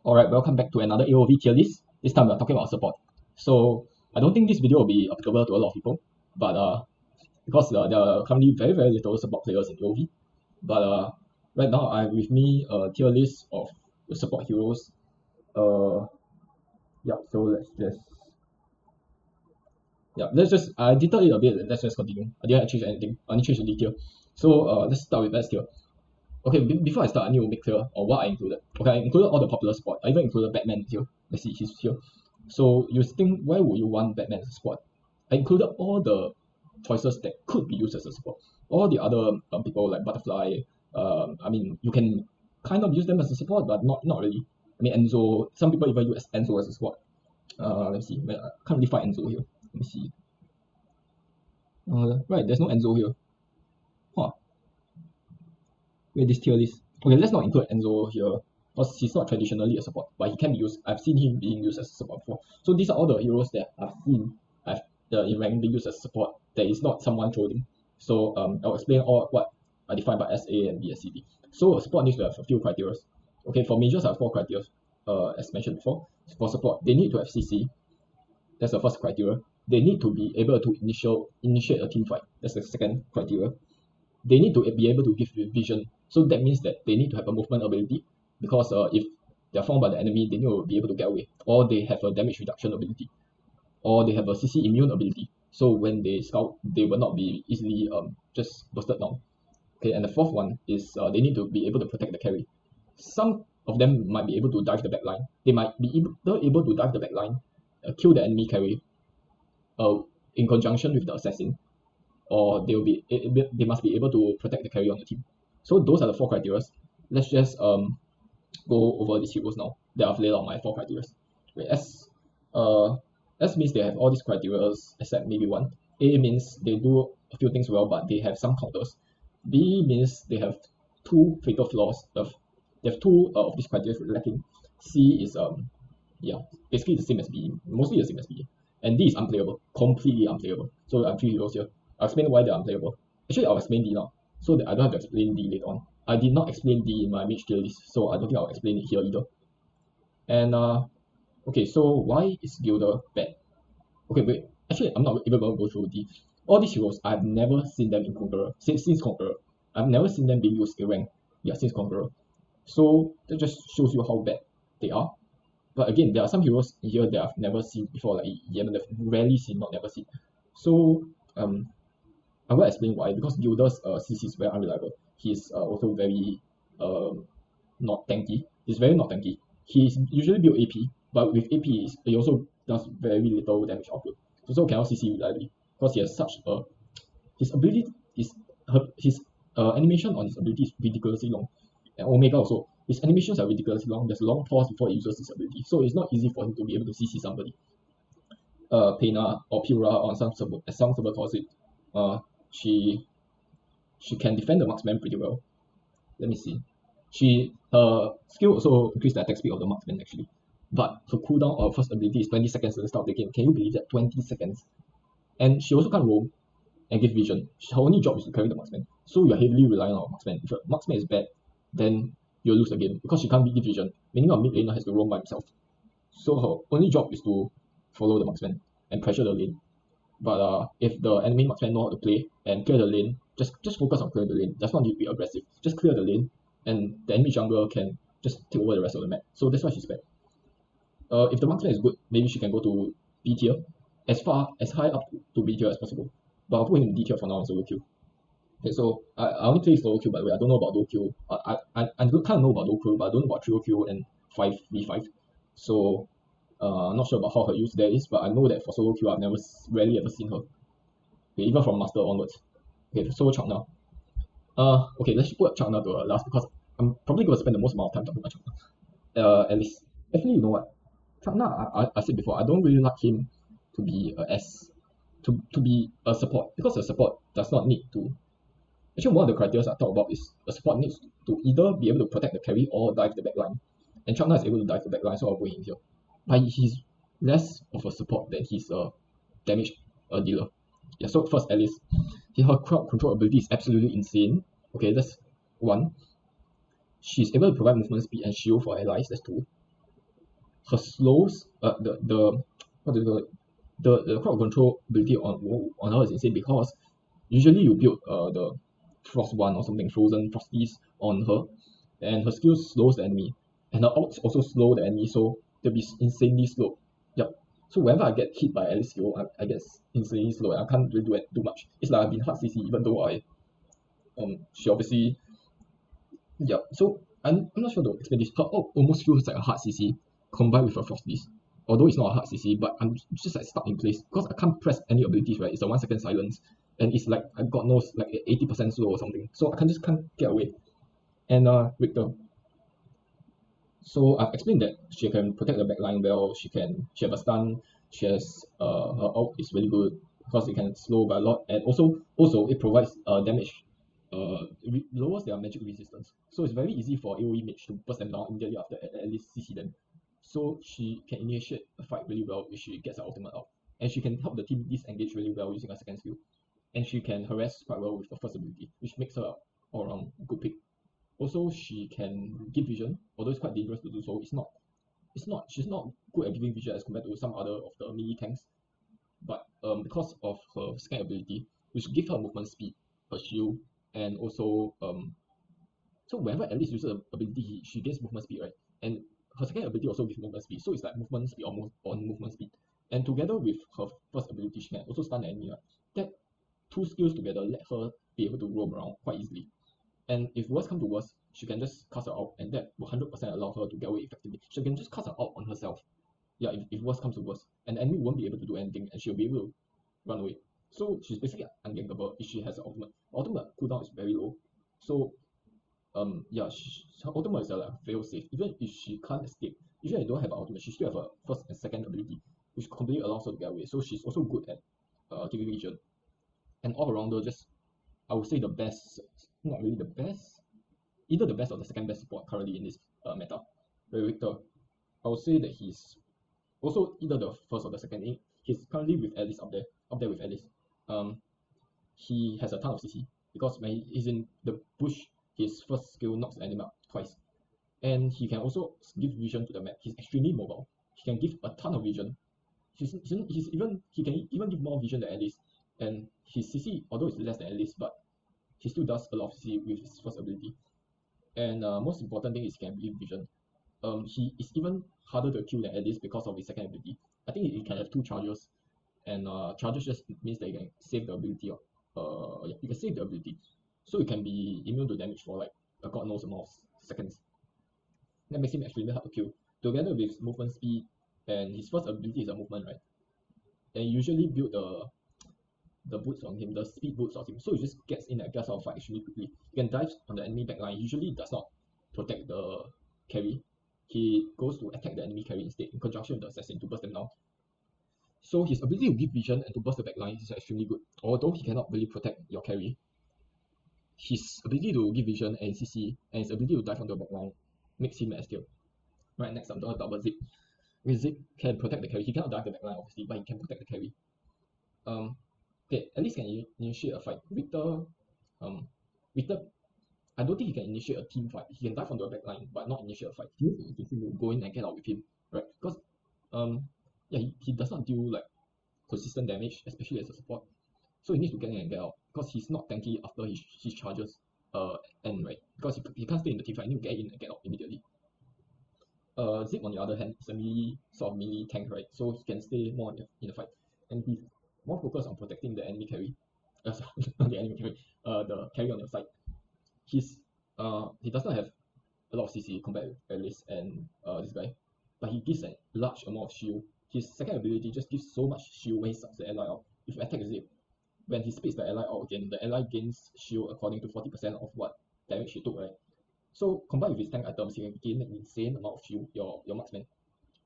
Alright, welcome back to another AOV tier list. This time we're talking about support. So I don't think this video will be applicable to a lot of people, but because there are currently very little support players in AOV. But right now I have with me a tier list of support heroes. Yeah, so let's just I detailed it a bit. Let's just continue. I didn't change anything. I only changed the detail. So let's start with S tier. Okay, before I start, I need to make clear what I included. Okay, I included all the popular support. I even included Batman here. Let's see, he's here. So you think, why would you want Batman as a support? I included all the choices that could be used as a support. All the other people like Butterfly, I mean, you can kind of use them as a support, but not really. I mean, Enzo, some people even use Enzo as a support. Let's see, I can't really find Enzo here. Let me see. Right, there's no Enzo here. Huh. Wait, this tier list. Okay, let's not include Enzo here because he's not traditionally a support, but he can be used. I've seen him being used as a support before. So these are all the heroes that I've seen in rank being used as support. That is not someone trolling. So I'll explain all what are defined by SA and BSCD. So a support needs to have a few criteria. Okay, for majors I have 4 criteria. As mentioned before, for support they need to have CC. That's the first criteria. They need to be able to initiate a team fight. That's the second criteria. They need to be able to give vision. So that means that they need to have a movement ability, because if they're found by the enemy, they need to be able to get away, or they have a damage reduction ability, or they have a CC immune ability. So when they scout, they will not be easily just bursted down. Okay, and the fourth one is they need to be able to protect the carry. Some of them might be able to dive the backline. They might be able to dive the backline, kill the enemy carry, in conjunction with the assassin, or they must be able to protect the carry on the team. So those are the 4 criteria. Let's just go over these heroes now that I've laid out my 4 criteria. Wait, S means they have all these criteria except maybe one. A means they do a few things well, but they have some counters. B means they have 2 fatal flaws. They have 2 of these criteria lacking. C is basically the same as B, mostly the same as B. And D is unplayable, completely unplayable. So I have 3 heroes here. I'll explain why they're unplayable. Actually, I'll explain D now, so that I don't have to explain D later on. I did not explain D in my mage tier list, so I don't think I'll explain it here either. And okay, so why is Gilder bad? Okay, wait. Actually, I'm not even going to go through D. All these heroes, I've never seen them in Conqueror since Conqueror. I've never seen them being used in rank. Yeah, since Conqueror. So that just shows you how bad they are. But again, there are some heroes in here that I've never seen before, like Yemen, rarely seen, not never seen. So I will explain why. Because Gilder's CC is very unreliable. He's also very not tanky. He's very not tanky. He's usually built AP, but with AP he also does very little damage output. So cannot CC reliably because he has such a his ability his animation on his ability is ridiculously long. And Omega also, his animations are ridiculously long. There's a long pause before he uses his ability, so it's not easy for him to be able to CC somebody. Pena or Pura on some server, as some server calls it, she can defend the marksman pretty well. Let me see. Her skill also increase the attack speed of the marksman actually, but her cooldown of first ability is 20 seconds at the start of the game. Can you believe that? 20 seconds. And she also can't roam and give vision. Her only job is to carry the marksman. So you're heavily reliant on marksman. If your marksman is bad, then you'll lose the game because she can't give vision, meaning our mid laner has to roam by himself. So her only job is to follow the marksman and pressure the lane. But if the enemy marksman know how to play and clear the lane, just focus on clearing the lane. Does not need to be aggressive. Just clear the lane, and the enemy jungler can just take over the rest of the map. So that's why she's bad. If the marksman is good, maybe she can go to B tier, as high up to B tier as possible. But I'll put him in D tier for now in solo queue. Okay, so I only play solo queue, by the way. I don't know about duo queue. I kind of know about duo queue, but I don't know about trio queue and 5v5. So not sure about how her use there is, but I know that for solo queue I've rarely ever seen her. Okay, even from master onwards. Okay, so Changna. Okay, let's put Changna to last because I'm probably going to spend the most amount of time talking about Changna. At least, actually, you know what? Changna, I said before, I don't really like him to be a S, to be a support, because a support does not need to. Actually, one of the criteria I talk about is a support needs to either be able to protect the carry or dive the backline. And Changna is able to dive the backline, so I'll put him here. But he's less of a support than he's a damage dealer. Yeah, so first, Alice. Her crowd control ability is absolutely insane. Okay, that's 1. She's able to provide movement speed and shield for allies, that's 2. her slows, the what do you call it? The crowd control ability on her is insane, because usually you build the Frost one or something, Frozen Frosties on her, and her skill slows the enemy, and her ults also slow the enemy, so they'll be insanely slow. Yep. So whenever I get hit by Alice skill, I get insanely slow, and I can't really do much. It's like I've been hard CC, even though she obviously, yeah. So I'm not sure to explain this. Her ult almost feels like a hard CC combined with a Frosties. Although it's not a hard CC, but I'm just like stuck in place because I can't press any abilities, right? It's a 1 second silence, and it's like I got no like 80% slow or something. So I can't get away. And Victor. So I've explained that she can protect the backline well. She have a stun. She has her ult is really good because it can slow by a lot, and also it provides damage. Lowers their magic resistance. So it's very easy for AOE mage to burst them down immediately after at least CC them. So she can initiate a fight really well if she gets her ultimate out. And she can help the team disengage really well using her second skill. And she can harass quite well with her first ability, which makes her all around good pick. Also, she can give vision, although it's quite dangerous to do so. She's not good at giving vision as compared to some other of the melee tanks. But because of her second ability, which gives her movement speed, her shield, and also so whenever Alice uses an ability, she gets movement speed, right? And her second ability also gives movement speed, so it's like movement speed on movement speed. And together with her first ability, she can also stun the enemy, right? That two skills together let her be able to roam around quite easily. And if worst come to worst, she can just cast her out, and that will 100% allow her to get away effectively. She can just cast her out on herself. Yeah, if worst comes to worst, and the enemy won't be able to do anything, and she'll be able to run away. So she's basically ungankable if she has an ultimate. Ultimate cooldown is very low, so yeah, her ultimate is like fail safe. Even if she can't escape, even if you don't have an ultimate, she still have a first and second ability, which completely allows her to get away. So she's also good at giving vision, and all around her, just I would say the best, not really the best, either the best or the second best support currently in this meta. Victor, I would say that he's also either the first or the second. He's currently with Alice up there with Alice. He has a ton of CC because when he's in the bush, his first skill knocks the enemy out twice, and he can also give vision to the map. He's extremely mobile. He can give a ton of vision. He can even give more vision than Alice, and his CC, although it's less than Alice, but he still does a lot of CC with his first ability. And most important thing is he can give vision. He is even harder to kill than Alice because of his second ability. I think he can have 2 charges, and charges just means that you can save the ability. Yeah, you can save the ability, so you can be immune to damage for like a god knows amount of seconds. That makes him extremely hard to kill. Together with movement speed, and his first ability is a movement, right? And usually build the boots on him, the speed boots on him, so he just gets in and gets out of fight extremely quickly. You can dive on the enemy backline. Usually does not protect the carry. He goes to attack the enemy carry instead, in conjunction with the assassin to burst them down. So his ability to give vision and to burst the backline is extremely good. Although he cannot really protect your carry, his ability to give vision and CC and his ability to dive onto the backline makes him an S tier. Right, next I'm going to talk about Zeke. Zeke can protect the carry. He cannot dive the backline obviously, but he can protect the carry. Okay, at least can initiate a fight. Victor, I don't think he can initiate a team fight. He can dive onto the backline, but not initiate a fight. He needs to go in and get out with him, right? Because yeah, he does not deal like consistent damage, especially as a support. So he needs to get in and get out because he's not tanky after his charges end, right? Because he can't stay in the team fight. He needs to get in and get out immediately. Zeke on the other hand is a melee tank, right? So he can stay more in the fight, and he's more focused on protecting the enemy carry. Not the enemy carry, the carry on your side. He does not have a lot of CC compared with Alice and this guy, but he gives a large amount of shield. His second ability just gives so much shield when he sucks the ally out. If you attack Zeke, when he spits the ally out again, the ally gains shield according to 40% of what damage he took, right? So combined with his tank items, he can gain an insane amount of shield, your marksman.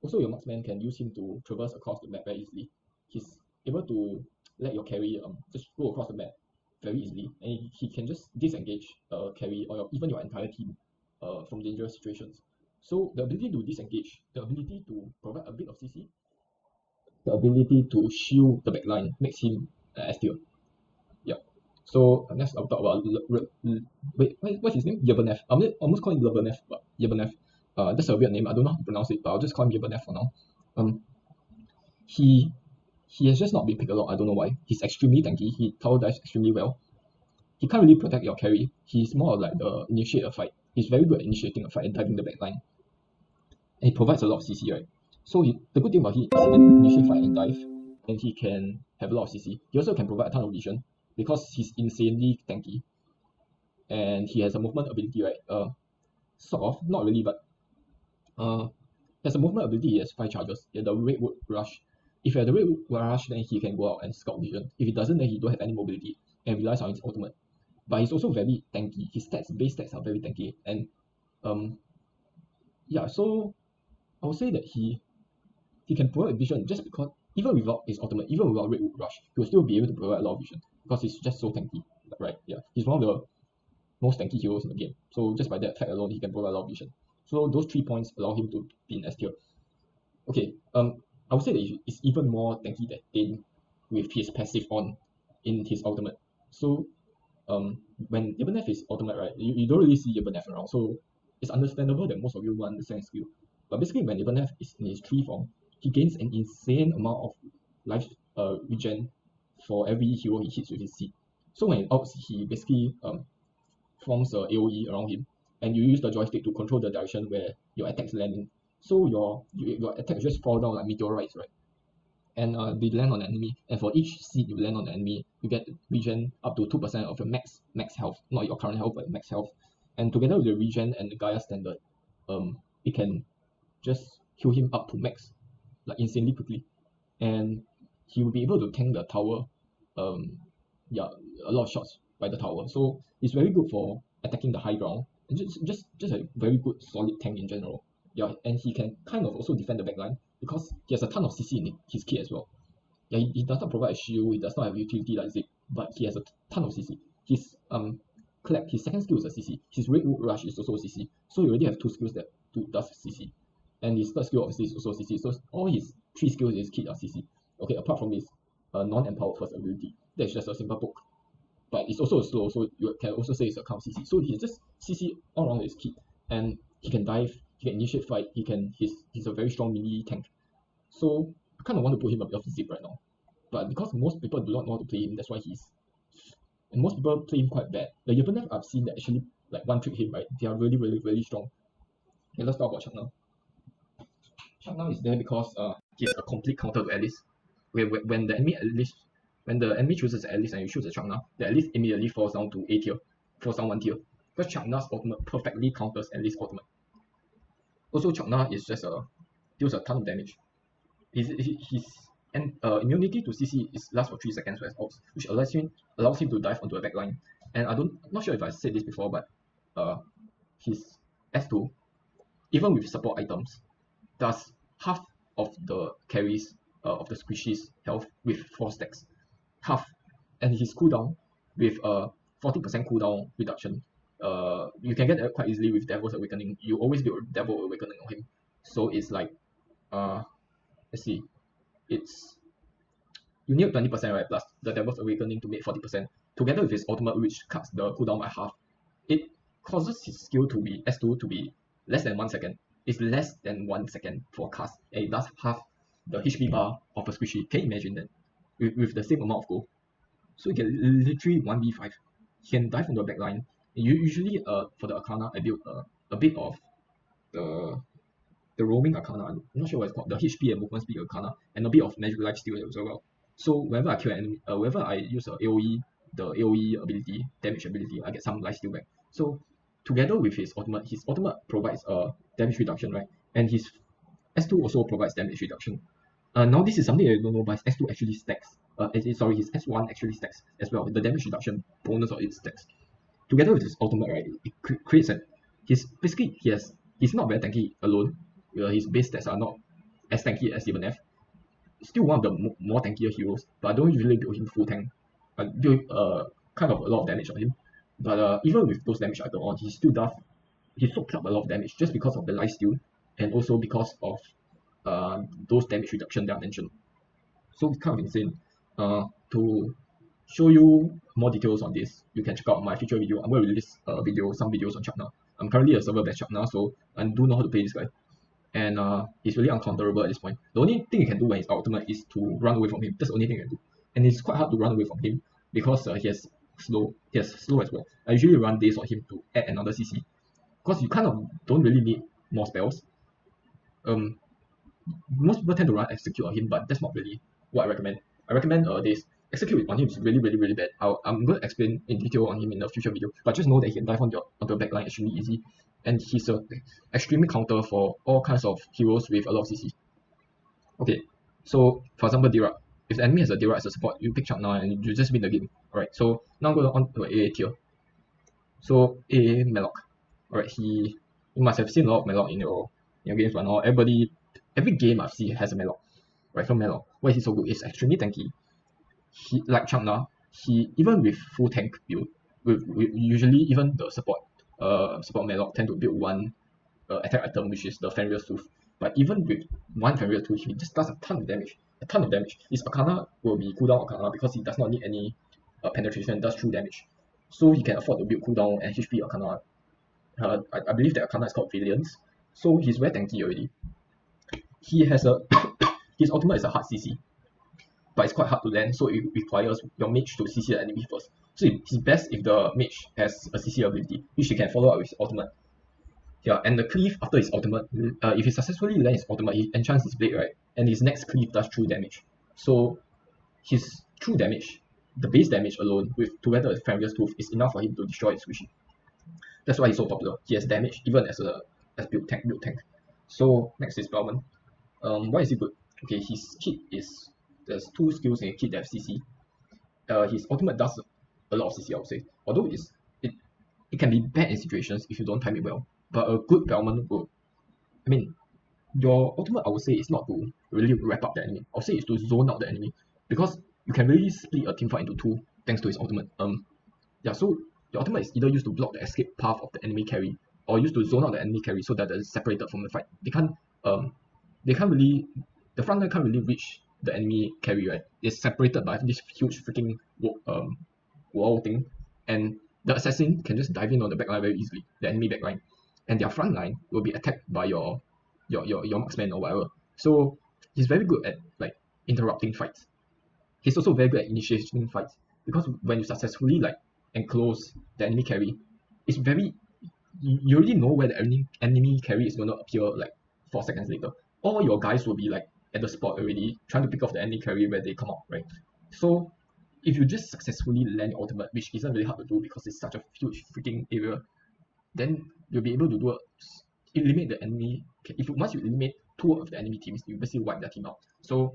Also, your marksman can use him to traverse across the map very easily. He's able to let your carry just go across the map very easily, and he can just disengage carry or even your entire team from dangerous situations. So the ability to disengage, the ability to provide a bit of CC, the ability to shield the backline makes him S tier. Yeah. So next I'll talk about wait, what's his name? Yabnev. I'm almost calling Lebenev, but Yabnev. That's a weird name. I don't know how to pronounce it, but I'll just call him Yaberneth for now. He has just not been picked a lot. I don't know why. He's extremely tanky. He tower dives extremely well. He can't really protect your carry. He's more of like the initiate a fight. He's very good at initiating a fight and diving the backline. And he provides a lot of CC, right? So the good thing about him is he can initiate fight and dive, and he can have a lot of CC. He also can provide a ton of vision because he's insanely tanky. And he has a movement ability, right? Sort of, not really, but has a movement ability. He has 5 charges. He has the Redwood Rush. If he has the Redwood Rush, then he can go out and scout vision. If he doesn't, then he don't have any mobility and relies on his ultimate. But he's also very tanky. His base stats are very tanky. And yeah, so I would say that he can provide vision just because even without his ultimate, even without Redwood Rush, he will still be able to provide a lot of vision because he's just so tanky, right? Yeah, he's one of the most tanky heroes in the game. So just by that fact alone, he can provide a lot of vision. So those 3 points allow him to be in S tier. Okay, I would say that it's even more tanky than Dane with his passive on in his ultimate. So when Yaberneth is ultimate, right, you don't really see Yaberneth around. So it's understandable that most of you won't understand skill. But basically when Yaberneth is in his tree form, he gains an insane amount of life regen for every hero he hits with his seed. So when it outs, he basically forms a AOE around him, and you use the joystick to control the direction where your attacks land in. So your attacks just fall down like meteorites, right? And they land on the enemy. And for each seed you land on the enemy, you get regen up to 2% of your max health, not your current health, but max health. And together with the regen and the Gaia standard, it can just heal him up to max, like insanely quickly. And he will be able to tank the tower, yeah, a lot of shots by the tower. So it's very good for attacking the high ground. And just a very good solid tank in general. Yeah, and he can kind of also defend the backline because he has a ton of CC in his kit as well. Yeah, he does not provide a shield, he does not have utility like Zig, but he has a ton of CC. His second skill is a CC. His Redwood Rush is also a CC. So you already have 2 skills that does CC. And his third skill obviously is also CC. So all his 3 skills in his kit are CC. Okay, apart from his non-empowered first ability. That's just a simple poke. But it's also slow, so you can also say it's a count CC. So he's just CC all around his kit. And he can dive, he can initiate fight, he's a very strong melee tank. So I kind of want to put him above Zip right now. But because most people do not know how to play him, that's why and most people play him quite bad. The Yaberneth I've seen that actually like one trick him, right? They are really, really, really strong. Okay, let's talk about Chuck now. Chuck now is there because he's a complete counter to Alice. When the enemy chooses Alice and you choose a Chuck now, the Alice immediately falls down to A tier, falls down 1 tier. Because Chuck Na's ultimate perfectly counters Alice's ultimate. Also, Chuck Na is just deals a ton of damage. His immunity to CC lasts for 3 seconds with ults, which allows him to dive onto a backline. And I'm not sure if I said this before, but his S2, even with support items, does half of the carries of the squishy's health with 4 stacks. Half. And his cooldown with 40% cooldown reduction. You can get that quite easily with Devil's Awakening. You always build Devil Awakening on him. So it's like let's see. You need 20%, right? Plus the Devil's Awakening to make 40%. Together with his ultimate, which cuts the cooldown by half, it causes his skill to be S2 to be less than 1 second. It's less than 1 second for cast, and it does half the HP bar of a squishy. Can you imagine that? With the same amount of gold. So you can literally 1v5. He can dive on the backline. Usually for the Arcana, I build a bit of the roaming Arcana. I'm not sure what it's called. The HP and movement speed Arcana, and a bit of magic life steal as well. So whenever I kill an enemy, whenever I use the AOE ability, damage ability, I get some life steal back. So together with his ultimate provides damage reduction, right? And his S2 also provides damage reduction. Now this is something I don't know, but his S2 actually stacks. His S1 actually stacks as well. The damage reduction bonus of it stacks. Together with his ultimate, right, it creates he's not very tanky alone. His base stats are not as tanky as Yaberneth. Still one of the more tankier heroes, but I don't usually build him full tank. I build kind of a lot of damage on him. But even with those damage items on, he soaks up a lot of damage just because of the life steal, and also because of those damage reduction that I mentioned. So it's kind of insane. To show you more details on this, you can check out my future video. I'm going to release some videos on Chuck now. I'm currently a server batch up now, so I do know how to play this guy. And he's really uncounterable at this point. The only thing you can do when he's ultimate is to run away from him. That's the only thing you can do. And it's quite hard to run away from him because he has slow as well. I usually run days on him to add another CC. Because you kind of don't really need more spells. Most people tend to run execute on him, but that's not really what I recommend. I recommend this execute on him is really bad. I'm going to explain in detail on him in a future video, but just know that he can dive onto the backline extremely easy, and he's a extremely counter for all kinds of heroes with a lot of CC. Okay, so for example, Dira. If the enemy has a Dira as a support, you pick Chuck now and you just win the game. Alright, so now go on to A tier. So A Melaka. Alright, you must have seen a lot of Melaka in your games by now. Every game I've seen has a Melaka. Right, so Melaka, why is he so good? He's extremely tanky. He, like Changna, he even with full tank build, with usually even the support Melaka tend to build one attack item, which is the Fenrir's Tooth. But even with one Fenrir's Tooth, he just does a ton of damage. His Arcana will be cooldown Arcana because he does not need any penetration and does true damage. So he can afford to build cooldown and HP Arcana. I believe that Arcana is called Valiance. So he's very tanky already. He has a his ultimate is a hard CC, but it's quite hard to land, so it requires your mage to CC the enemy first. So it's best if the mage has a CC ability, which he can follow up with his ultimate. Yeah, and the cleave after his ultimate, if he successfully lands his ultimate, he enchants his blade, right? And his next cleave does true damage. So his true damage, the base damage alone, together with Fenrir's Tooth, is enough for him to destroy his squishy. That's why he's so popular. He has damage even as build tank. So next is Bellman. Why is he good? Okay, his kit is, there's two skills in kit that have CC. His ultimate does a lot of CC, I would say. Although it can be bad in situations if you don't time it well. But a good Bellman will, I mean, your ultimate, I would say, is not to really wrap up the enemy. I would say it's to zone out the enemy, because you can really split a team fight into two thanks to his ultimate. Yeah, so your ultimate is either used to block the escape path of the enemy carry, or used to zone out the enemy carry so that they're separated from the fight. They can't really, the front line can't really reach the enemy carry, right? It's separated by this huge freaking wall thing, and the assassin can just dive in on the backline very easily, the enemy backline, and their front line will be attacked by your marksman or whatever. So he's very good at like interrupting fights. He's also very good at initiating fights, because when you successfully like enclose the enemy carry, it's very, you already know where the enemy carry is going to appear like 4 seconds later. All your guys will be like at the spot already, trying to pick off the enemy carry where they come out, right? So if you just successfully land your ultimate, which isn't really hard to do because it's such a huge freaking area, then you'll be able to eliminate the enemy. Once you eliminate 2 of the enemy teams, you basically wipe their team out. So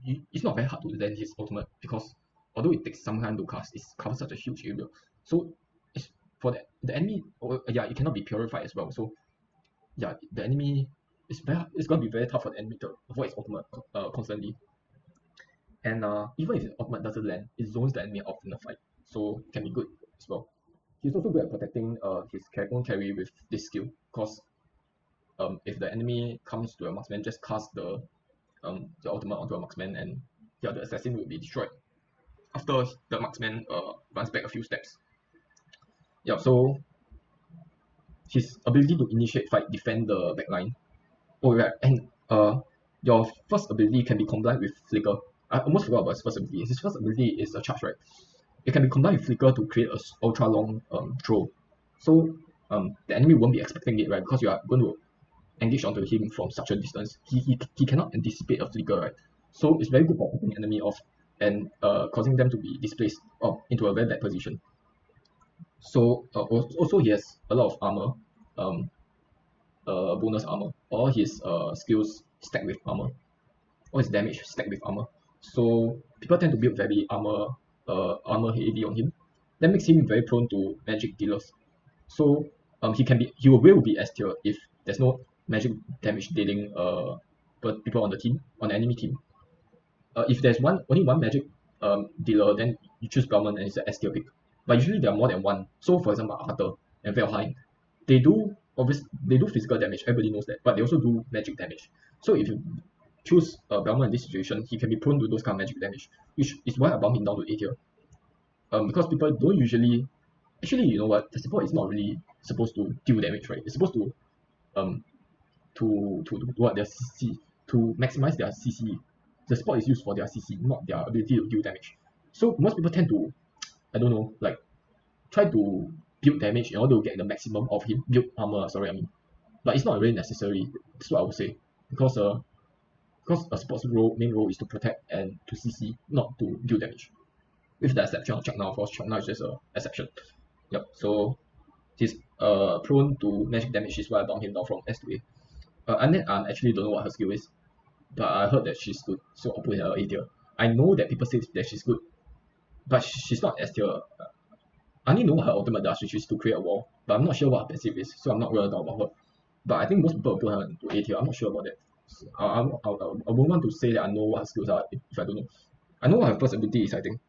it's not very hard to land his ultimate, because although it takes some time to cast, it covers such a huge area. So it's for the enemy, it cannot be purified as well. So yeah, the enemy, it's going to be very tough for the enemy to avoid its ultimate constantly. And even if his ultimate doesn't land, it zones the enemy off in the fight, so it can be good as well. He's also good at protecting his own carry with this skill, because if the enemy comes to a marksman, just cast the ultimate onto a marksman, and yeah, the assassin will be destroyed after the marksman runs back a few steps. Yeah, so his ability to initiate fight, defend the backline. Oh right, and your first ability can be combined with Flicker. I almost forgot about his first ability. His first ability is a charge, right? It can be combined with Flicker to create a ultra long throw. So the enemy won't be expecting it, right? Because you are going to engage onto him from such a distance. He cannot anticipate a Flicker, right? So it's very good for picking enemy off and causing them to be displaced into a very bad position. So also he has a lot of armor, bonus armor. All his skills stack with armor. All his damage stacked with armor. So people tend to build very armor heavy on him. That makes him very prone to magic dealers. So he will be S tier if there's no magic damage dealing people on the enemy team. If there's only one magic dealer, then you choose Bellman and it's an S tier pick. But usually there are more than one. So for example, Arthur and Valheim, they do physical damage, everybody knows that, but they also do magic damage. So if you choose Bellman in this situation, he can be prone to those kind of magic damage, which is why I bump him down to A tier. Because people don't usually actually, you know what, the support is not really supposed to deal damage, right? It's supposed to what their CC, to maximize their CC. The support is used for their CC, not their ability to deal damage. So most people tend to, I don't know, like try to build damage in order to get the maximum of him, build armor, sorry, I mean. But it's not really necessary. That's what I would say. Because a sport's main role is to protect and to CC, not to deal damage. With the exception of Chakna, of course, Chakna is just an exception. Yep, so he's prone to magic damage, is why I bumped him down from S to A. Annette, I actually don't know what her skill is, but I heard that she's good, so I'll put her A tier. I know that people say that she's good, but she's not S tier. I only know her ultimate does, which is to create a wall, but I'm not sure what her passive is, so I'm not really talking about her. But I think most people will put her into A tier. I'm not sure about that. So, I won't want to say that I know what her skills are if I don't know. I know what her first ability is, I think.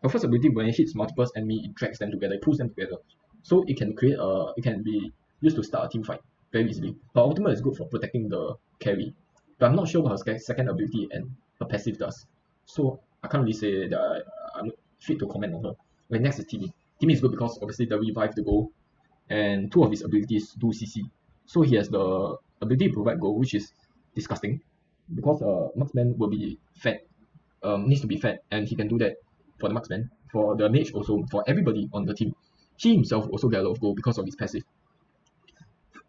Her first ability, when it hits multiple enemies, it drags them together, it pulls them together. So it can it can be used to start a team fight very easily. Her ultimate is good for protecting the carry. But I'm not sure what her second ability and her passive does. So I can't really say that I'm fit to comment on her. Okay, next is Timmy. Timmy is good because obviously the revive the goal, and two of his abilities do CC. So he has the ability to provide goal, which is disgusting, because marksman will be fed, needs to be fed, and he can do that for the marksman, for the mage also, for everybody on the team. He himself also get a lot of gold because of his passive.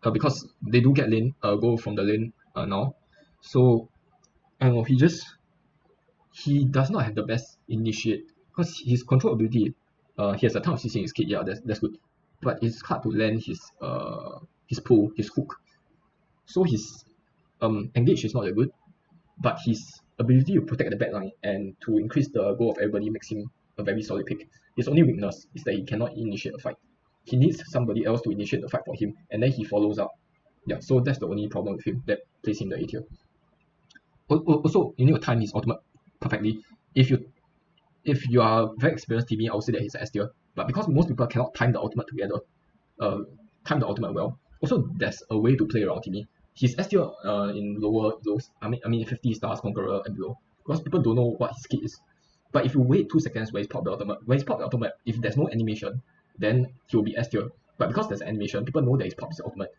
Because they do get lane gold from the lane now. So I don't know, he does not have the best initiate, because his control ability, he has a ton of CC in his kit, yeah, that's good. But it's hard to land his pull, his hook. So his engage is not that good, but his ability to protect the backline and to increase the goal of everybody makes him a very solid pick. His only weakness is that he cannot initiate a fight. He needs somebody else to initiate the fight for him, and then he follows up. Yeah, so that's the only problem with him that places him the A tier. Also, you need to time his ultimate perfectly. If you are very experienced TV, I would say that he's an S tier. But because most people cannot time the ultimate together, time the ultimate well. Also, there's a way to play around TV. He's S tier in lows. I mean 50 stars Conqueror and below, because people don't know what his kit is. But if you wait 2 seconds when he's popped the ultimate, if there's no animation, then he will be S tier. But because there's animation, people know that he's popped his ultimate.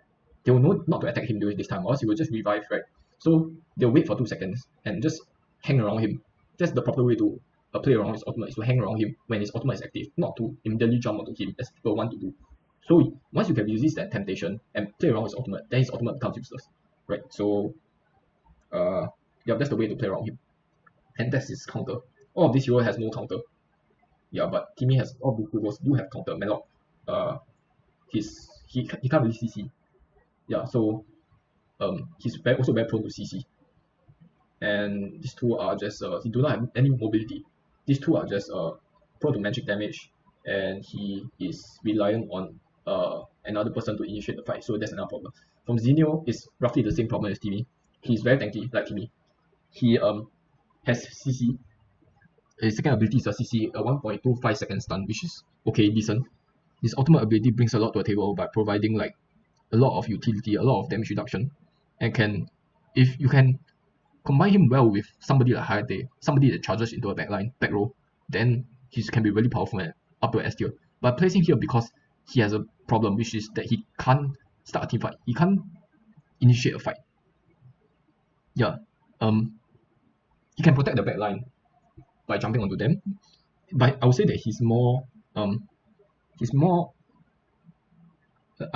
They will know not to attack him during this time, or else he will just revive, right? So they'll wait for 2 seconds and just hang around him. That's the proper way to play around his ultimate, is to hang around him when his ultimate is active, not to immediately jump onto him as people want to do. So once you can resist that temptation and play around his ultimate, then his ultimate becomes useless, right? So yeah, that's the way to play around him. And that's his counter. All of this hero has no counter. Yeah, but Timmy has, all of these heroes do have counter. Melok, he can't really CC. Yeah, so he's also very prone to CC. And these two are just he do not have any mobility. These two are just prone to magic damage, and he is reliant on another person to initiate the fight. So that's another problem. From Zenio, is roughly the same problem as Timmy. He's very tanky like Timmy. He has CC. His second ability is a CC, a 1.25 second stun, which is okay, decent. His ultimate ability brings a lot to the table by providing like a lot of utility, a lot of damage reduction, and if you can combine him well with somebody like Hayate, somebody that charges into a back row, then he can be really powerful and upper S tier. But placing here because he has a problem, which is that he can't start a team fight. He can't initiate a fight. Yeah. He can protect the back line by jumping onto them. But I would say that he's more I'm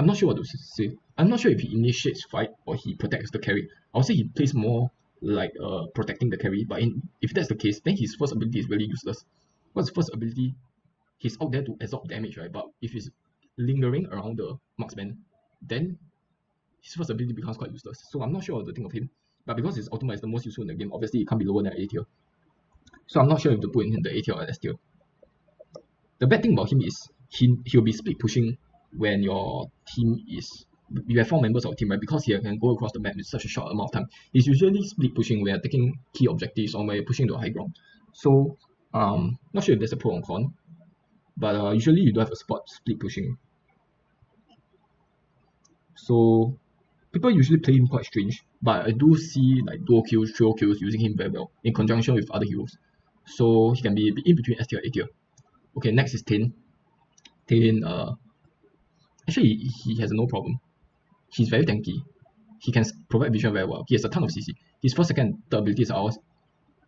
not sure what to say. I'm not sure if he initiates fight or he protects the carry. I would say he plays more like protecting the carry, but if that's the case, then his first ability is really useless. What's his first ability? He's out there to absorb damage, right? But if he's lingering around the marksman, then his first ability becomes quite useless. So I'm not sure what to think of him. But because his ultimate is the most useful in the game, obviously it can't be lower than A tier. So I'm not sure if to put him in the A tier or S tier. The bad thing about him is he'll be split pushing when your team is, you have 4 members of the team, right? Because he can go across the map in such a short amount of time. He's usually split pushing when you're taking key objectives or when you're pushing to a high ground. So not sure if there's a pro or con, but usually you do have a spot split pushing. So people usually play him quite strange, but I do see like dual kills, trio kills using him very well in conjunction with other heroes. So he can be in between S tier and A tier. Okay, next is Tin. then actually he has no problem. He's very tanky. He can provide vision very well. He has a ton of CC. His first, second, third ability is ours.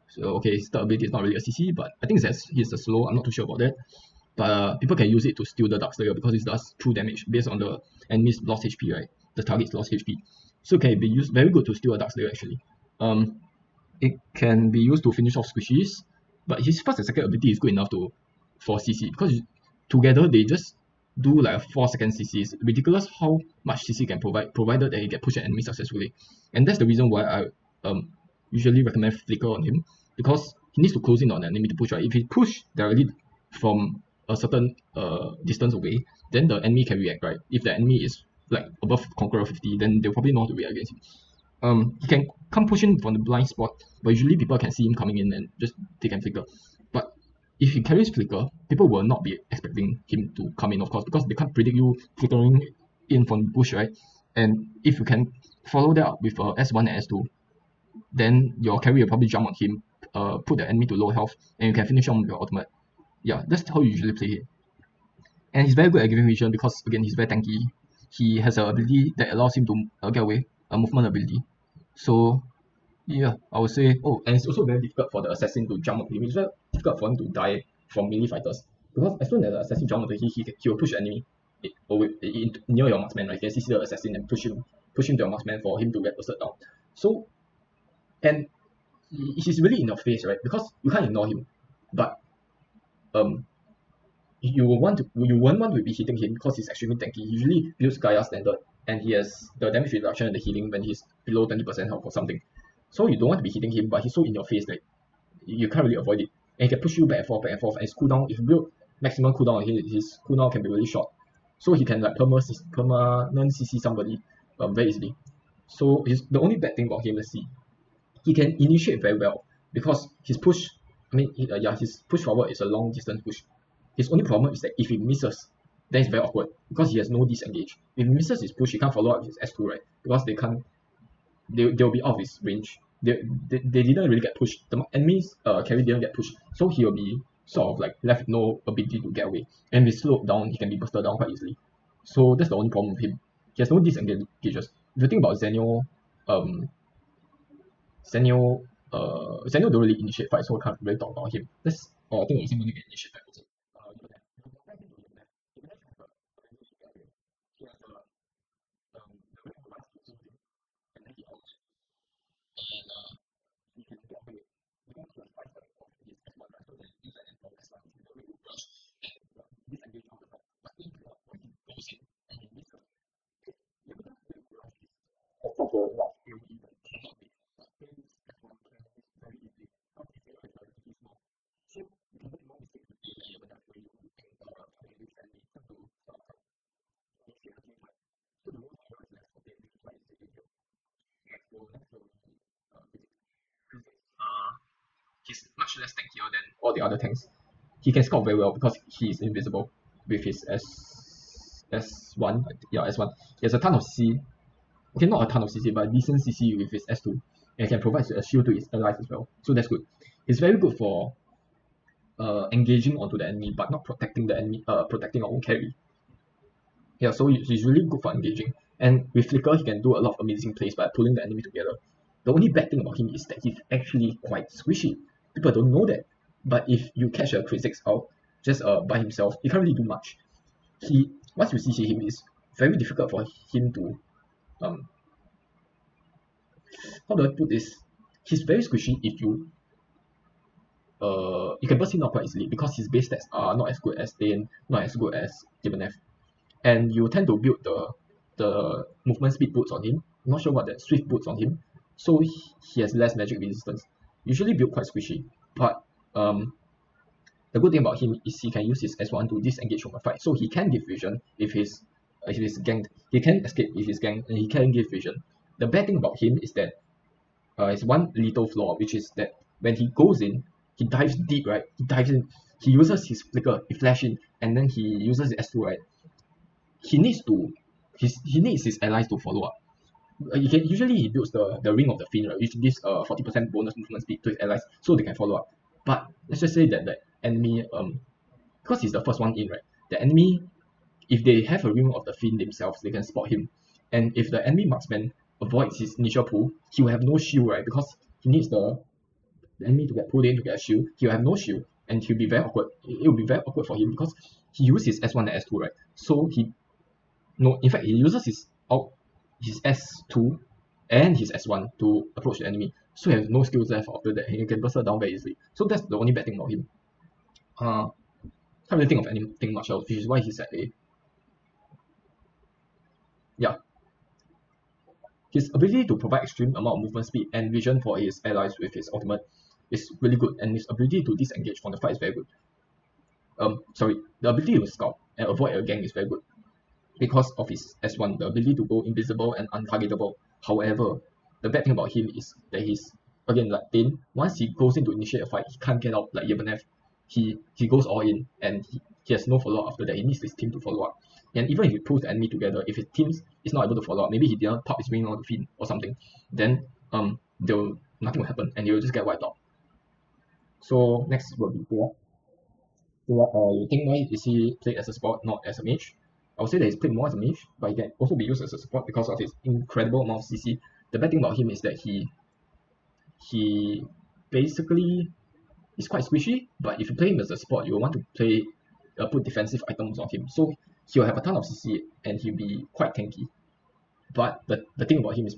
So okay, his third ability is not really a CC, but I think he's a slow. I'm not too sure about that. But people can use it to steal the Dark Slayer because it does 2 damage based on the enemy's lost HP, right? The target's lost HP. So it can be used very good to steal a Dark Slayer actually. It can be used to finish off squishies, but his first and second ability is good enough for CC because together they just do like a 4-second CC. It's ridiculous how much CC can provide, provided that he can push an enemy successfully. And that's the reason why I usually recommend Flicker on him, because he needs to close in on the enemy to push, right? If he push directly from a certain distance away, then the enemy can react, right? If the enemy is like above Conqueror 50, then they'll probably know how to react against him. He can come push in from the blind spot, but usually people can see him coming in and just they can flicker. But if he carries flicker, people will not be expecting him to come in, of course, because they can't predict you flickering in from bush, right? And if you can follow that up with S1 and S2, then your carry will probably jump on him, put the enemy to low health, and you can finish him with your ultimate. Yeah, that's how you usually play it. And he's very good at giving vision because again he's very tanky. He has an ability that allows him to get away, a movement ability. So yeah, I would say, oh, and it's also very difficult for the assassin to jump on him. It's very difficult for him to die from melee fighters, because as soon as the assassin jumps onto him, he will push the enemy near your marksman, right? You can see the assassin and push him to your marksman for him to get bursted down. So, and he's really in your face, right? Because you can't ignore him, but you won't want to be hitting him because he's extremely tanky. He usually builds Gaia standard, and he has the damage reduction and the healing when he's below 20% health or something. So you don't want to be hitting him, but he's so in your face that you can't really avoid it. And he can push you back and forth, and his cooldown, if you build maximum cooldown on him, his cooldown can be really short. So he can like permanent CC somebody very easily. So the only bad thing about him, let's see, he can initiate very well because his push, his push forward is a long distance push. His only problem is that if he misses, then it's very awkward because he has no disengage. If he misses his push, he can't follow up with his S2, right? Because they'll be out of his range. They didn't really get pushed. The enemy's carry didn't get pushed, so he'll be sort of like left with no ability to get away. And if he's slowed down, he can be bursted down quite easily. So that's the only problem with him. He has no disengages. If you think about Zenio, Zenio don't really initiate fights, so I can't really talk about him. I think he's only can initiate fights. He's much less tankier than all the other tanks. He can scout very well because he is invisible with his S1. Yeah, S1. He has a ton of CC. Okay, not a ton of CC, but decent CC with his S2. And he can provide a shield to his allies as well. So that's good. He's very good for engaging onto the enemy, but not protecting the enemy, protecting our own carry. Yeah, so he's really good for engaging. And with Flicker, he can do a lot of amazing plays by pulling the enemy together. The only bad thing about him is that he's actually quite squishy. People don't know that. But if you catch a crit 6 out just by himself, he can't really do much. Once you see him, it's very difficult for him to how do I put this? He's very squishy if you can burst him out quite easily because his base stats are not as good as Dane, not as good as Gibbonef. And you tend to build the movement speed boots on him. I'm not sure what that swift boots on him. So he has less magic resistance. Usually built quite squishy. But the good thing about him is he can use his S1 to disengage from a fight. So he can give vision if he's ganked. He can escape if he's ganked, and he can give vision. The bad thing about him is that it's one little flaw, which is that when he goes in, he dives deep, right? He dives in, he uses his flicker, he flash in, and then he uses his S2, right? He needs his allies to follow up. Usually he builds the ring of the fiend, right, which gives 40% bonus movement speed to his allies so they can follow up. But let's just say that the enemy because he's the first one in, right? the enemy, if they have a ring of the fiend themselves, they can spot him. And if the enemy marksman avoids his initial pull, he will have no shield, right? Because he needs the enemy to get pulled in to get a shield. He will have no shield, and he'll be very awkward. It will be very awkward for him because he uses his S1 and S2, right? So in fact, he uses his S2 and his S1 to approach the enemy. So he has no skills left after that, and he can burst her down very easily. So that's the only bad thing about him. Can't really think of anything much else, which is why he's at A. Yeah. His ability to provide extreme amount of movement speed and vision for his allies with his ultimate is really good, and his ability to disengage from the fight is very good. The ability to scout and avoid a gang is very good because of his S1, the ability to go invisible and untargetable. However, the bad thing about him is that he's, again, like Dane, once he goes in to initiate a fight, he can't get out like Yevnev. He goes all in, and he has no follow-up after that. He needs his team to follow up. And even if he pulls the enemy together, if his team is not able to follow up, maybe he didn't pop his ring on the field or something, then nothing will happen, and he'll just get wiped out. So next will be Dira. You think why is he played as a support, not as a mage? I would say that he's played more as a mage, but he can also be used as a support because of his incredible amount of CC. The bad thing about him is that he basically is quite squishy, but if you play him as a support, you will want to put defensive items on him. So he'll have a ton of CC and he'll be quite tanky. But the thing about him is,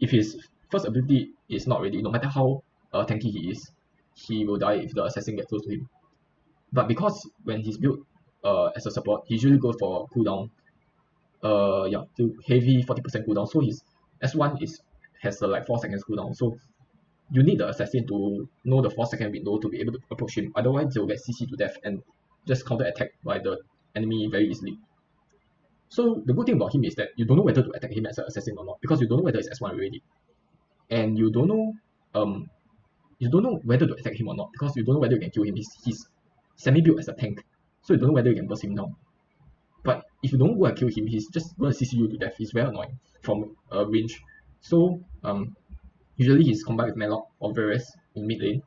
if his first ability is not ready, no matter how tanky he is, he will die if the assassin gets close to him. But because when he's built as a support, he usually goes for cooldown. To heavy 40% cooldown. So his S1 has like 4 seconds cooldown. So you need the assassin to know the 4-second window to be able to approach him. Otherwise, they'll get CC to death and just counter attack by the enemy very easily. So the good thing about him is that you don't know whether to attack him as an assassin or not, because you don't know whether it's S1 already, and you don't know whether to attack him or not because you don't know whether you can kill him. He's semi-built as a tank, so you don't know whether you can burst him down. But if you don't go and kill him, he's just going to CC you to death. He's very annoying from range. So usually he's combined with Melaka or Varus in mid lane.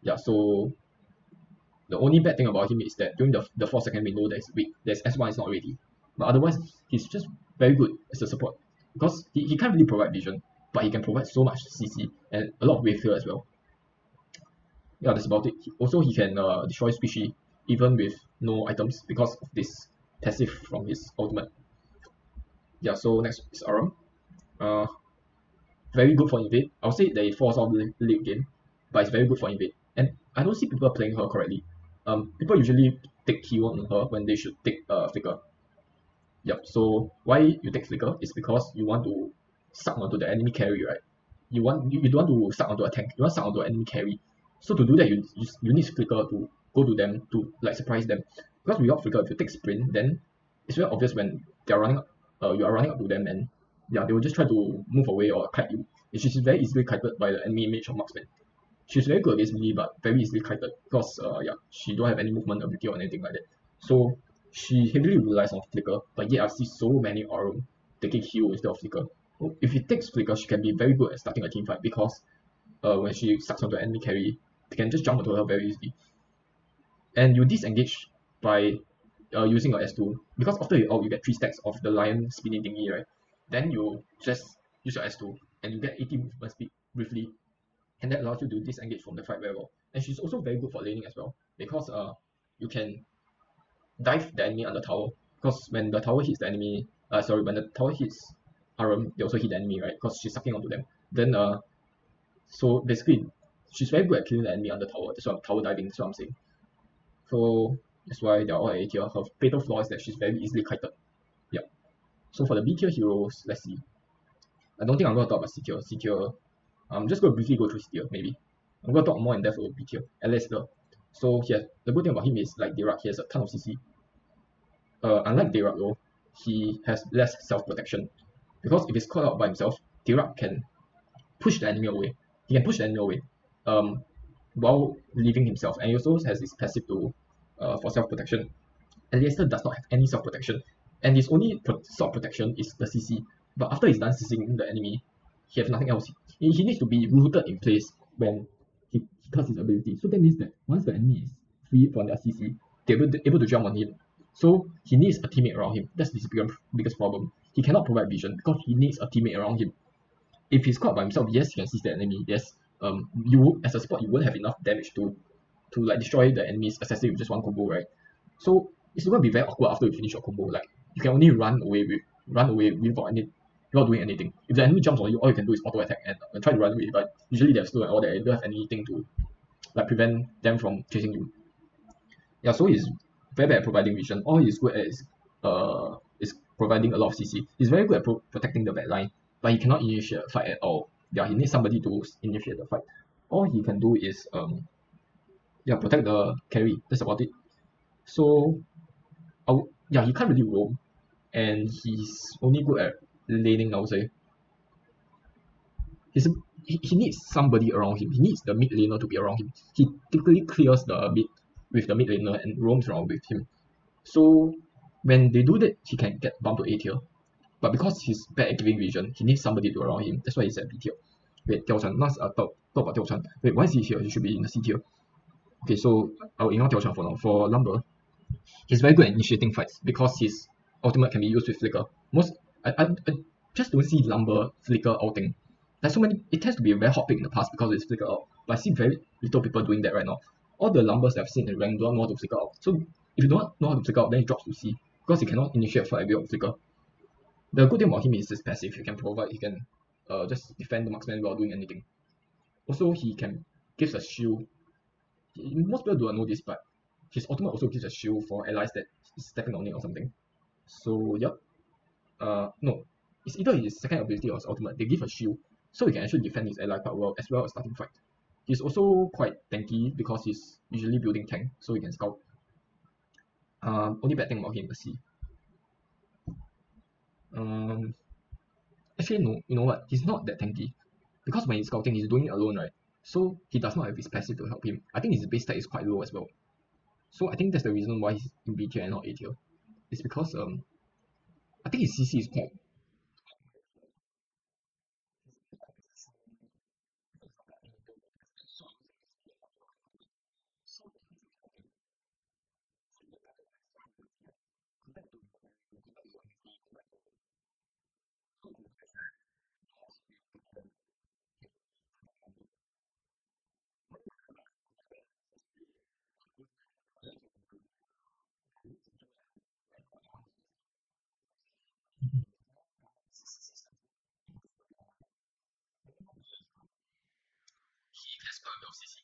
Yeah, so the only bad thing about him is that during the 4-second window there's S1 is not ready. But otherwise, he's just very good as a support because he can't really provide vision, but he can provide so much CC and a lot of wave clear as well. Yeah, that's about it. Also, he can destroy squishy even with no items because of this passive from his ultimate. Yeah, so next is Aram. Very good for invade. I would say that it falls off the late game, but it's very good for invade. And I don't see people playing her correctly. People usually take heal on her when they should take flicker. Yep. So why you take flicker is because you want to suck onto the enemy carry, right? You don't want to suck onto a tank. You want to suck onto an enemy carry. So to do that, you need flicker to go to them to like surprise them. Because without flicker, if you take sprint, then it's very obvious when they're running up. You are running up to them, and yeah, they will just try to move away or kite you. She's very easily kited by the enemy mage or marksman. She's very good against melee, but very easily kited because she don't have any movement ability or anything like that. So she heavily relies on flicker, but yet I see so many Aurum taking heal instead of flicker. If it takes flicker, she can be very good at starting a team fight because when she sucks onto enemy carry, they can just jump onto her very easily. And you disengage by using your S2 because after you ult, you get 3 stacks of the lion spinning thingy, right? Then you just use your S2 and you get 80 movement speed briefly, and that allows you to disengage from the fight very well. And she's also very good for laning as well because you can dive the enemy on the tower because when the tower hits the enemy, when the tower hits Aram, they also hit the enemy, right? Because she's sucking onto them. Then so basically she's very good at killing the enemy on the tower. That's why tower diving. That's what I'm saying. So that's why they're all A tier. Her fatal flaw is that she's very easily kited. Yeah. So for the B tier heroes, let's see. I don't think I'm gonna talk about C tier. C tier, I'm just gonna briefly go through C tier maybe. I'm gonna talk more in depth about B tier. Alistair. So the good thing about him is like Dirac, he has a ton of CC. Unlike Dirac though, he has less self-protection. Because if he's caught out by himself, Dirac can push the enemy away. He can push the enemy away while leaving himself. And he also has this passive to for self-protection. Alistair does not have any self-protection. And his only self-protection is the CC. But after he's done CCing the enemy, he has nothing else. He needs to be rooted in place when he casts his ability. So that means that once the enemy is free from their CC, they're able to jump on him. So he needs a teammate around him. That's his biggest problem. He cannot provide vision because he needs a teammate around him. If he's caught by himself, yes, he can seize the enemy. Yes, you as a support you won't have enough damage to like destroy the enemy's assassin with just one combo, right? So it's going to be very awkward after you finish your combo. Like you can only run away without doing anything. If the enemy jumps on you, all you can do is auto attack and try to run away. But usually they're slow and all that. You don't have anything to like prevent them from chasing you. Yeah, so he's very bad at providing vision. All he's good at is providing a lot of CC. He's very good at protecting the back line, but he cannot initiate a fight at all. Yeah, he needs somebody to initiate the fight. All he can do is yeah, protect the carry. That's about it. So yeah, he can't really roam, and he's only good at laning, I would say. He needs somebody around him. He needs the mid laner to be around him. He typically clears the mid with the mid laner and roams around with him. So when they do that, he can get bumped to A tier. But because he's bad at giving vision, he needs somebody to around him. That's why he's at B tier. Wait, Tiao Chan. Let's talk about Tiao Chan. Wait, why is he here? He should be in the C tier. Okay, so I'll ignore Tiao Chan for now. For Lumber, he's very good at initiating fights because his ultimate can be used with Flicker. I just don't see Lumber Flicker outing. There's so many. It tends to be a very hot pick in the past because it's Flicker out. But I see very little people doing that right now. All the Lumbers I've seen in rank don't know how to Flicker out. So if you don't know how to Flicker out, then it drops to C because he cannot initiate fight without Flicker. The good thing about him is his passive. He can just defend the marksman without doing anything. Also, he can gives a shield. Most people don't know this, but his ultimate also gives a shield for allies that is stacking on it or something. So yep. No, it's either his second ability or his ultimate. They give a shield, so he can actually defend his ally quite well as well as starting fight. He's also quite tanky because he's usually building tank, so he can scout. Only bad thing about him, let's see. Um, Actually no, you know what? He's not that tanky because when he's scouting, he's doing it alone, right? So he does not have his passive to help him. I think his base stat is quite low as well. So I think that's the reason why he's in B tier and not A tier. It's because I think his CC is quite. He has quite a bit of CC.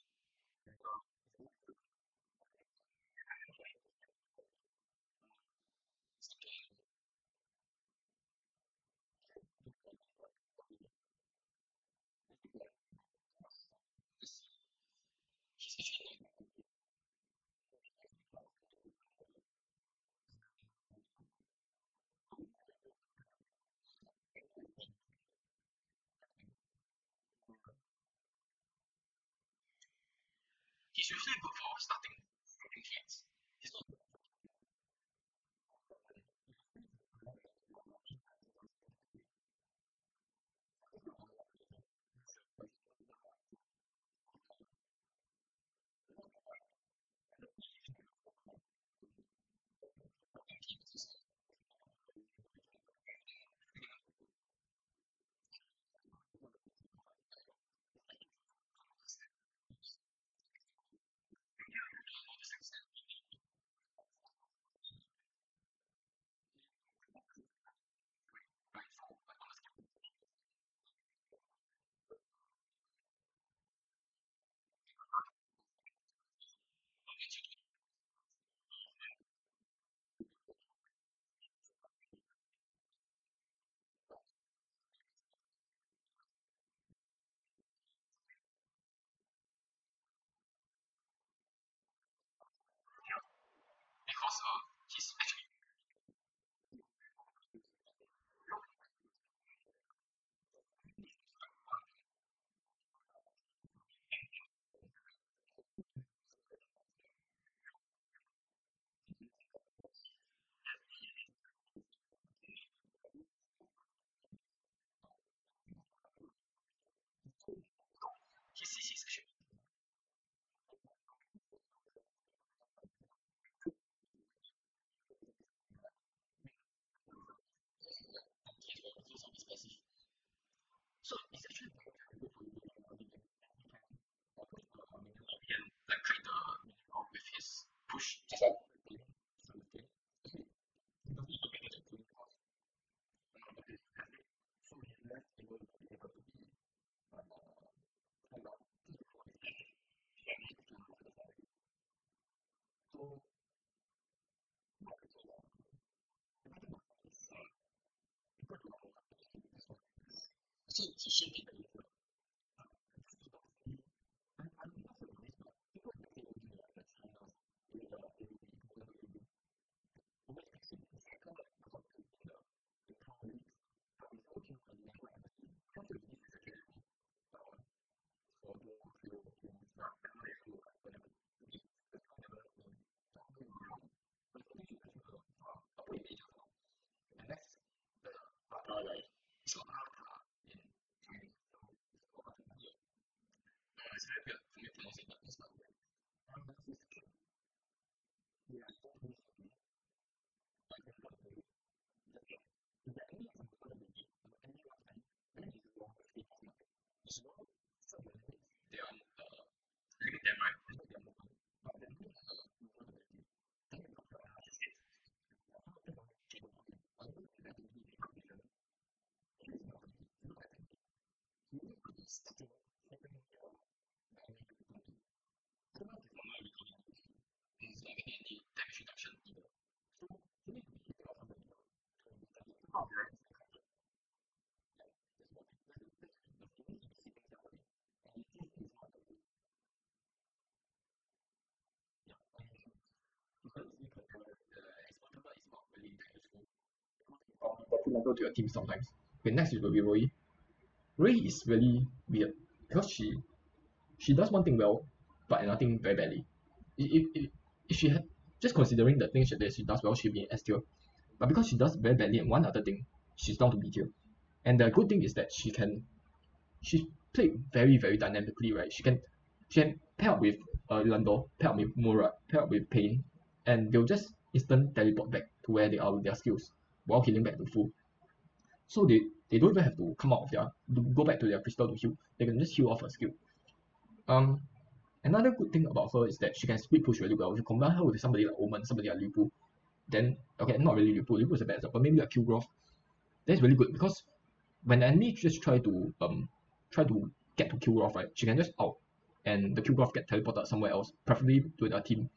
He's actually he's usually good for starting fights. He's not. Detrimental to your team sometimes. Okay, next will be Roy. Roy is really weird because she does one thing well, but another thing very badly. If she had just considering the things that she does well, she'd be in S tier. But because she does very badly in one other thing, she's down to B tier. And the good thing is that she played very very dynamically, right? She can pair up with Lando, pair up with Murad, pair up with Pain, and they'll just instant teleport back to where they are with their skills while healing back to full. So they don't even have to come out of go back to their crystal to heal. They can just heal off her skill. Another good thing about her is that she can split push really well. If you combine her with somebody like Omen, somebody like Lipu, then okay, not really Lipu. Lipu is a bad example, but maybe like Qgrowth. That's really good because when the enemy just try to get to Qgrowth, right, she can just out and the Qgrowth get teleported somewhere else, preferably to their team.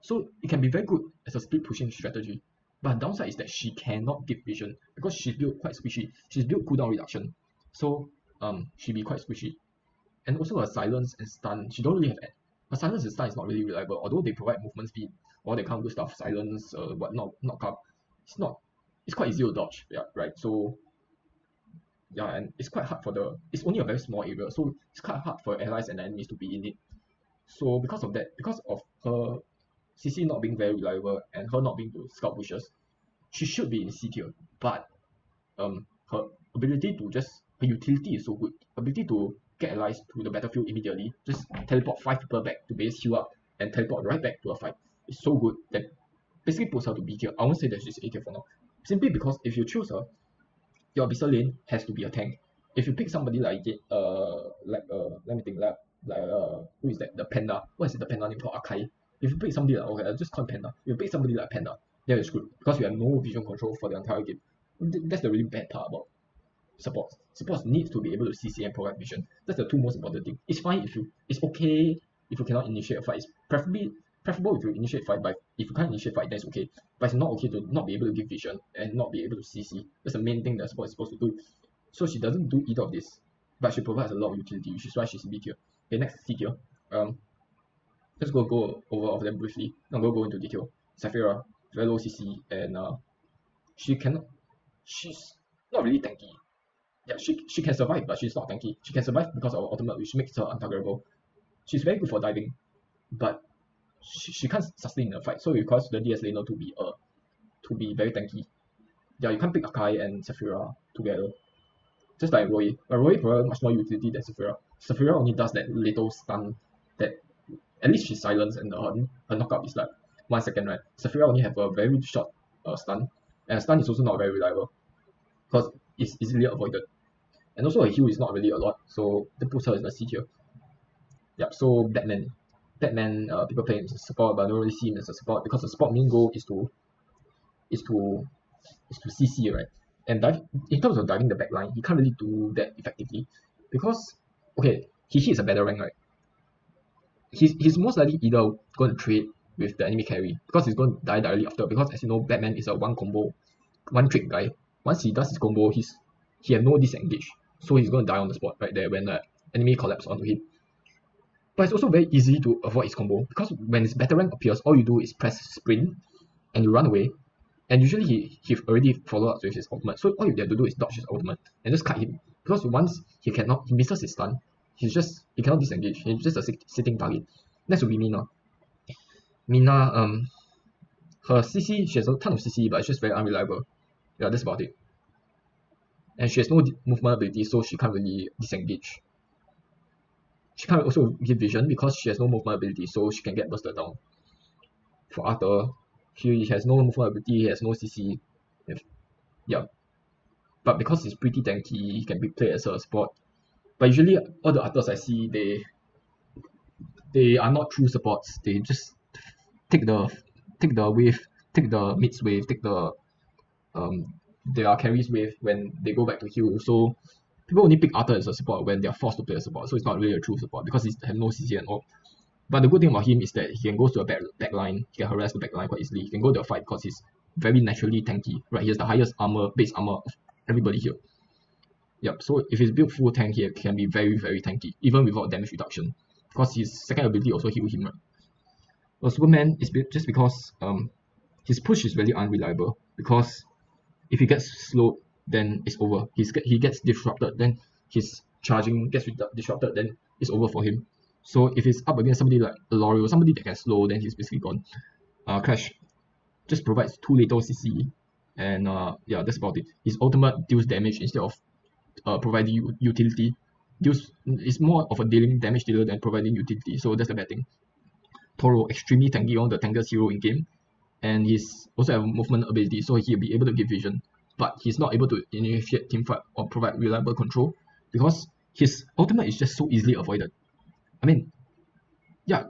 So it can be very good as a split pushing strategy. But the downside is that she cannot give vision because she's built quite squishy. She's built cooldown reduction. So she'll be quite squishy. And also her silence and stun, she don't really have her silence and stun is not really reliable, although they provide movement speed, all that kind of good stuff, silence, whatnot, knockup. It's quite easy to dodge, yeah, right? So yeah, and it's quite hard it's only a very small area, so it's quite hard for allies and enemies to be in it. So because of her CC not being very reliable and her not being to scout bushes, she should be in C tier, but her utility is so good. Ability to get allies to the battlefield immediately, just teleport 5 people back to base, heal up, and teleport right back to a fight. It's so good that basically puts her to B tier. I won't say that she's A tier for now. Simply because if you choose her, your Abyssal lane has to be a tank. If you pick somebody like let me think, who is that? The Panda. What is it, the Panda name called? Akai. If you pick somebody like, okay, I'll just call Panda. If you pick somebody like Panda, then it's good because you have no vision control for the entire game. That's the really bad part about supports. Supports needs to be able to CC and provide vision. That's the two most important things. It's fine it's okay if you cannot initiate a fight. It's preferable if you initiate a fight, but if you can't initiate a fight, then it's okay. But it's not okay to not be able to give vision and not be able to CC. That's the main thing that support is supposed to do. So she doesn't do either of this, but she provides a lot of utility, which is why she's B tier. Okay, next C tier. Let's go over all of them briefly. I'm gonna go into detail. Saphira, very low CC, and she's not really tanky. Yeah, she can survive, but she's not tanky. She can survive because of her ultimate, which makes her untargetable. She's very good for diving, but she can't sustain the fight, so it requires the DS laner to be very tanky. Yeah, you can't pick Akai and Saphira together. Just like Roy. But Roy provides much more utility than Saphira. Saphira only does that little stun that at least she's silenced and her knockup is like 1 second, right? Saphira only have a very short stun, and stun is also not very reliable because it's easily avoided. And also her heal is not really a lot, so that puts her in the C tier. Yep, so Batman. People play him as a support, but I don't really see him as a support because the support main goal is to CC, right? And in terms of diving the backline, he can't really do that effectively because okay, he hits a better rank, right? He's most likely either going to trade with the enemy carry because he's going to die directly after, because as you know, Batman is a one trick guy. Once he does his combo, he has no disengage. so he's going to die on the spot right there when the enemy collapses onto him. But it's also very easy to avoid his combo, because when his battle rank appears, all you do is press sprint and you run away, and usually he already followed up with his ultimate, so all you have to do is dodge his ultimate and just cut him, because once he misses his stun, he cannot disengage, he's just a sitting target. Next will be Mina. Her CC, she has a ton of CC, but it's just very unreliable. Yeah, that's about it. And she has no movement ability, so she can't really disengage. She can't also give vision because she has no movement ability, so she can get bursted down. For Arthur, he has no movement ability, he has no CC. Yeah. But because he's pretty tanky, he can be played as a support. But usually all the Arthurs I see, they are not true supports. They just take the wave, take the mid's wave, take the their carries wave when they go back to heal. So people only pick Arthur as a support when they are forced to play a support. So it's not really a true support because he has no CC and all. But the good thing about him is that he can go to a back line, he can harass the back line quite easily. He can go to a fight because he's very naturally tanky. Right, he has the highest base armor of everybody here. Yep, so if he's built full tank, he can be very, very tanky, even without damage reduction. Because his second ability also heal him, right? Well, Superman is just because his push is really unreliable. Because if he gets slowed, then it's over. He gets disrupted, then his charging gets disrupted, then it's over for him. So if he's up against somebody like L'Oreal, somebody that can slow, then he's basically gone. Crash just provides 2 lethal CC, and yeah, that's about it. His ultimate deals damage instead of providing utility. It's more of a dealing damage dealer than providing utility, so that's the bad thing. Toro, extremely tanky, one of the tankiest hero in game, and he's also have movement ability, so he'll be able to give vision, but he's not able to initiate teamfight or provide reliable control because his ultimate is just so easily avoided. I mean, yeah,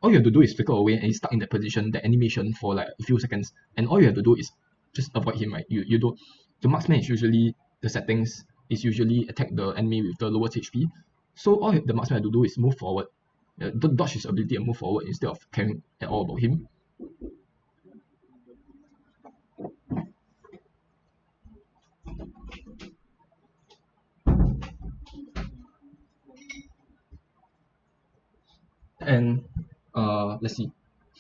all you have to do is flicker away and he's stuck in that position, that animation for like a few seconds, and all you have to do is just avoid him, right? You don't. The marksman is usually the settings is usually attack the enemy with the lowest HP, so all the marksman have to do is move forward, dodge his ability and move forward instead of caring at all about him. And let's see,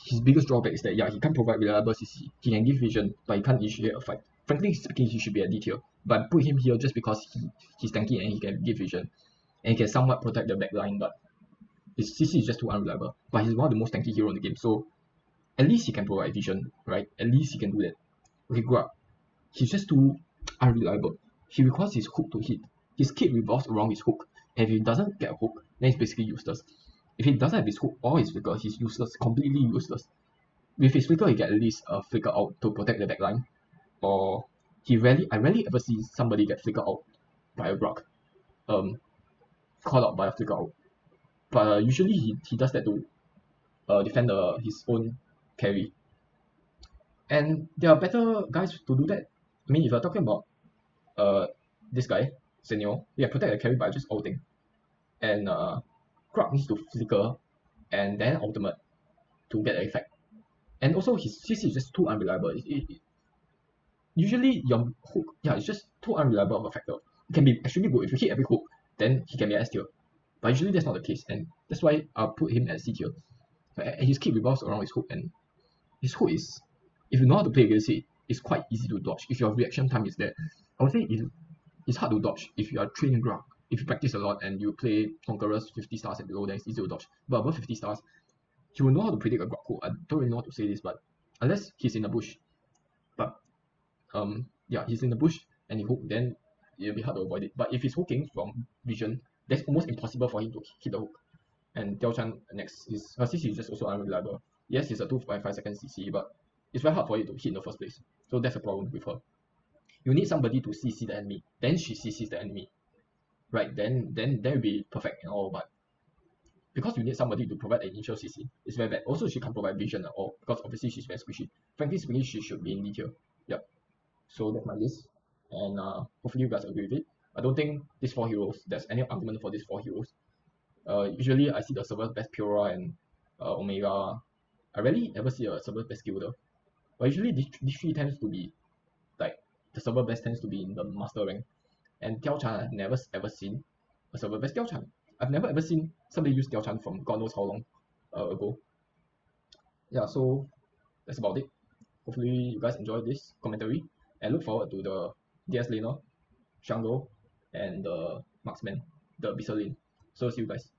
his biggest drawback is that yeah, he can't provide reliable CC. He can give vision, but he can't initiate a fight. Frankly speaking, he should be at D tier, but put him here just because he's tanky and he can give vision, and he can somewhat protect the backline, but his CC is just too unreliable. But he's one of the most tanky hero in the game, so at least he can provide vision, right? At least he can do that. Okay, Grub, he's just too unreliable. He requires his hook to hit. His kit revolves around his hook, and if he doesn't get a hook, then he's basically useless. If he doesn't have his hook or his flicker, he's useless, completely useless. With his flicker, he can at least flicker out to protect the backline. Or I rarely ever see somebody get flicker out by a Grug. Called out by a flicker out. But usually he does that to defend his own carry. And there are better guys to do that. I mean, if you're talking about this guy, Senor, yeah, protect the carry by just ulting. And Grub needs to flicker and then ultimate to get the effect. And also his CC is just too unreliable. Usually your hook, yeah, it's just too unreliable of a factor. It can be extremely good. If you hit every hook, then he can be S tier. But usually that's not the case, and that's why I'll put him at C tier. His kit revolves around his hook, and his hook is, if you know how to play against it, it's quite easy to dodge. If your reaction time is there, I would say it's hard to dodge if you are training Grug. If you practice a lot and you play Conquerors 50 stars and below, then it's easy to dodge. But above 50 stars, he will know how to predict a Grug hook. I don't really know how to say this, but unless he's in the bush. But yeah, he's in the bush and he hook, then it'll be hard to avoid it. But if he's hooking from vision, that's almost impossible for him to hit the hook. And Diao Chan next, her CC is just also unreliable. Yes, it's a 2.5 second CC, but it's very hard for you to hit in the first place. So that's a problem with her. You need somebody to CC the enemy, then she CCs the enemy. Right, then will be perfect and all, but because you need somebody to provide an initial CC, it's very bad. Also, she can't provide vision at all, because obviously she's very squishy. Frankly speaking, she should be in D tier. Yep. So that's my list, and hopefully you guys agree with it. I don't think these 4 heroes, there's any argument for these 4 heroes. Usually I see the server's best Pura and Omega. I rarely ever see a server's best Gilder. But usually these 3 tends to be, like, the server best tends to be in the master rank. And Diao Chan, I've never ever seen a server best Diao Chan. I've never ever seen somebody use Diao Chan from God knows how long ago. Yeah, so that's about it. Hopefully you guys enjoyed this commentary and look forward to the DS Laner, Shango, and the Marksman, the Abyssal Lane. So see you guys.